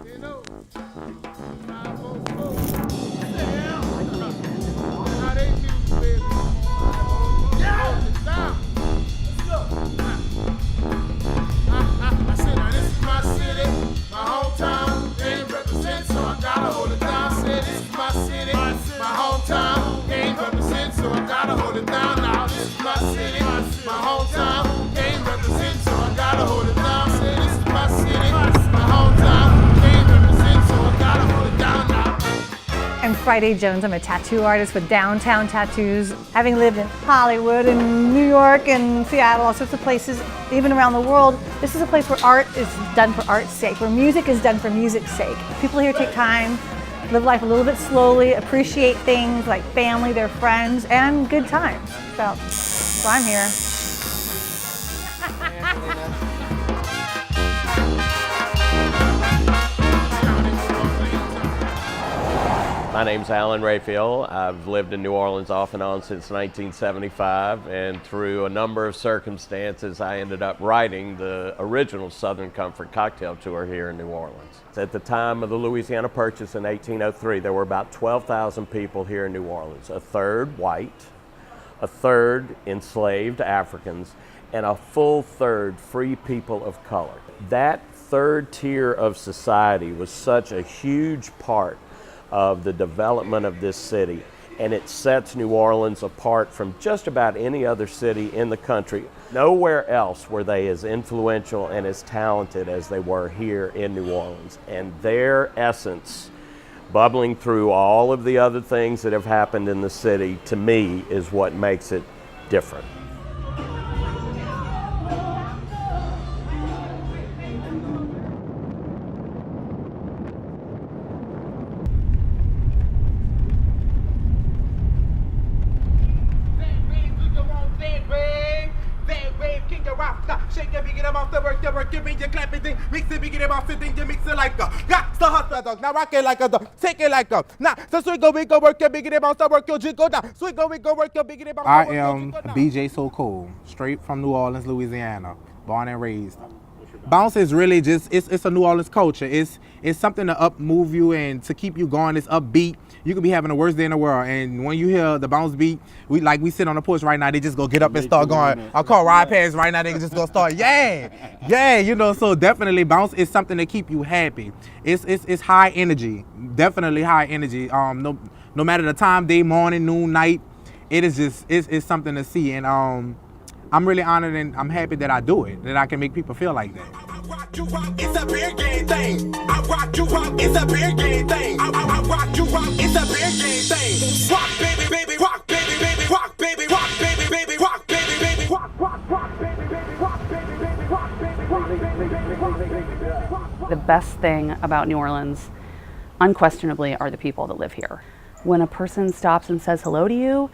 You know, 504. How they music, baby. Yeah! Let's go. I said, now this is my city, my hometown. Game represent, so I gotta hold it down. Said this is my city, my hometown. Game represent, so I gotta hold it down. Now this is my city, my hometown. Game represent, so I gotta hold it down. Said this is my city, my hometown. Game represent, so I gotta hold it down now. I'm Friday Jones. I'm a tattoo artist with Downtown Tattoos. Having lived in Hollywood and New York and Seattle, all sorts of places, even around the world, this is a place where art is done for art's sake, where music is done for music's sake. People here take time, live life a little bit slowly, appreciate things like family, their friends, and good times. So I'm here. My name's Alan Raphael. I've lived in New Orleans off and on since 1975, and through a number of circumstances, I ended up writing the original Southern Comfort cocktail tour here in New Orleans. At the time of the Louisiana Purchase in 1803, there were about 12,000 people here in New Orleans, a third white, a third enslaved Africans, and a full third free people of color. That third tier of society was such a huge part of the development of this city, and it sets New Orleans apart from just about any other city in the country. Nowhere else were they as influential and as talented as they were here in New Orleans, and their essence bubbling through all of the other things that have happened in the city, to me, is what makes it different. Shake it, begin about the work, give me your clapping thing, mix it, begin about sitting, you mix it like a got the hustle dog, now rock it like a dog, take it like a now, so we go work, begin about the work, your jiggle now, so we go work, begin about I am BJ So Cool, straight from New Orleans, Louisiana, born and raised. Bounce is really just, it's a New Orleans culture. It's something to up move you and to keep you going. It's upbeat. You could be having the worst day in the world, and when you hear the bounce beat, we sit on the porch right now, they just go get up and start going. I'll call ride pairs right now, they just go start, yeah, you know, so definitely bounce is something to keep you happy. It's high energy, definitely high energy. No matter the time, day, morning, noon, night, it is just, it's something to see, and I'm really honored and I'm happy that I do it, that I can make people feel like that. It's a big game thing. I rock you rock, it's a big game thing. I rock you rock, it's a big game thing. Rock baby, baby, rock baby, baby, rock baby, rock baby, baby, rock baby, baby, rock baby, baby, rock baby, baby, rock baby, rock baby, baby, rock baby, baby. The best thing about New Orleans, unquestionably, are the people that live here. When a person stops and says hello to you,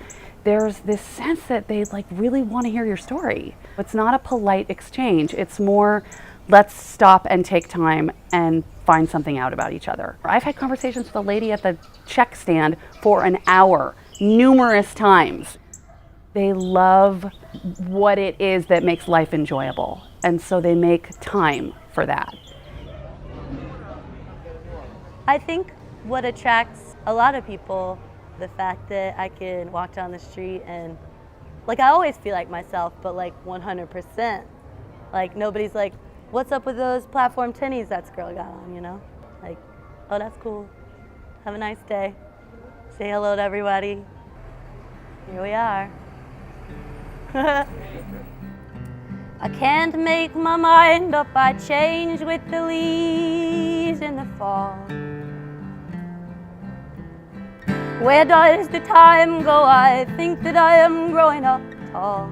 there's this sense that they really want to hear your story. It's not a polite exchange. It's more, let's stop and take time and find something out about each other. I've had conversations with a lady at the check stand for an hour, numerous times. They love what it is that makes life enjoyable, and so they make time for that. I think what attracts a lot of people, the fact that I can walk down the street and I always feel like myself, but 100%. Nobody's like, what's up with those platform tennies that girl got on, you know? Oh, that's cool. Have a nice day. Say hello to everybody. Here we are. I can't make my mind up, I change with the leaves in the fall. Where does the time go? I think that I am growing up tall.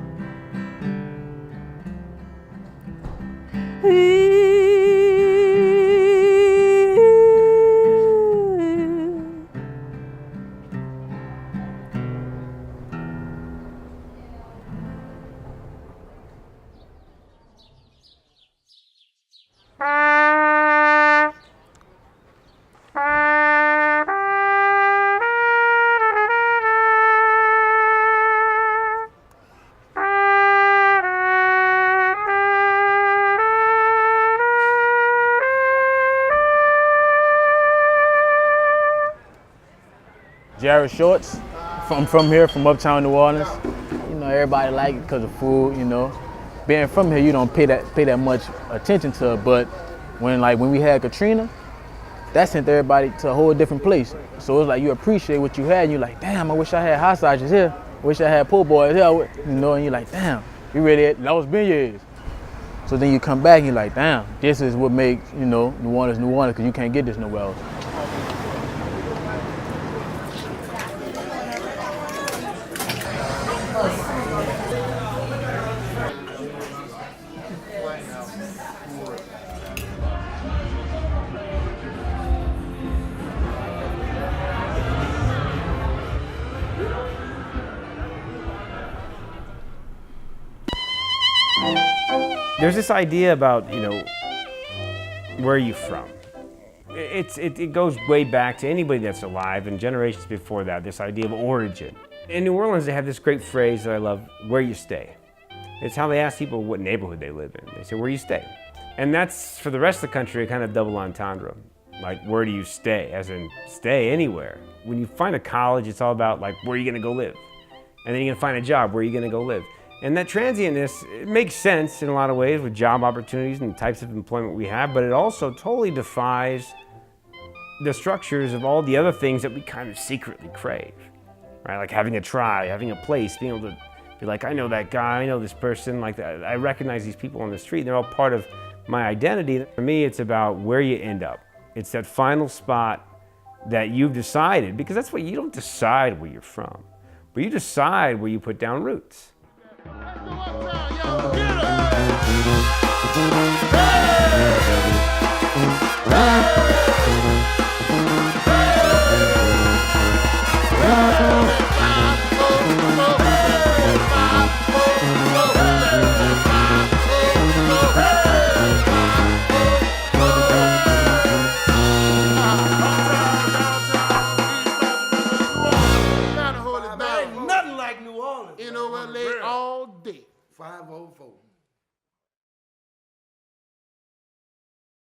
Jared Shorts, from here, from uptown New Orleans. You know, everybody like it because of food, you know. Being from here, you don't pay that much attention to it, but when we had Katrina, that sent everybody to a whole different place. So it's like you appreciate what you had, and you're like, damn, I wish I had hot sausages here. I wish I had po' boys here, you know, and you're like, damn, you really had lost beignets. So then you come back and you're like, damn, this is what makes, you know, New Orleans, because you can't get this nowhere else. There's this idea about, you know, where are you from? It goes way back to anybody that's alive and generations before that, this idea of origin. In New Orleans, they have this great phrase that I love, where you stay. It's how they ask people what neighborhood they live in. They say, where you stay? And that's, for the rest of the country, a kind of double entendre. Like, where do you stay? As in, stay anywhere. When you find a college, it's all about, like, where are you gonna go live? And then you're gonna find a job, where are you gonna go live? And that transientness, it makes sense in a lot of ways with job opportunities and the types of employment we have, but it also totally defies the structures of all the other things that we kind of secretly crave, right? Like having a tribe, having a place, being able to be like, I know that guy, I know this person, like that. I recognize these people on the street, they're all part of my identity. For me, it's about where you end up. It's that final spot that you've decided, because that's what you don't decide where you're from, but you decide where you put down roots. Nothing like New Orleans. You know what, late all day. 504.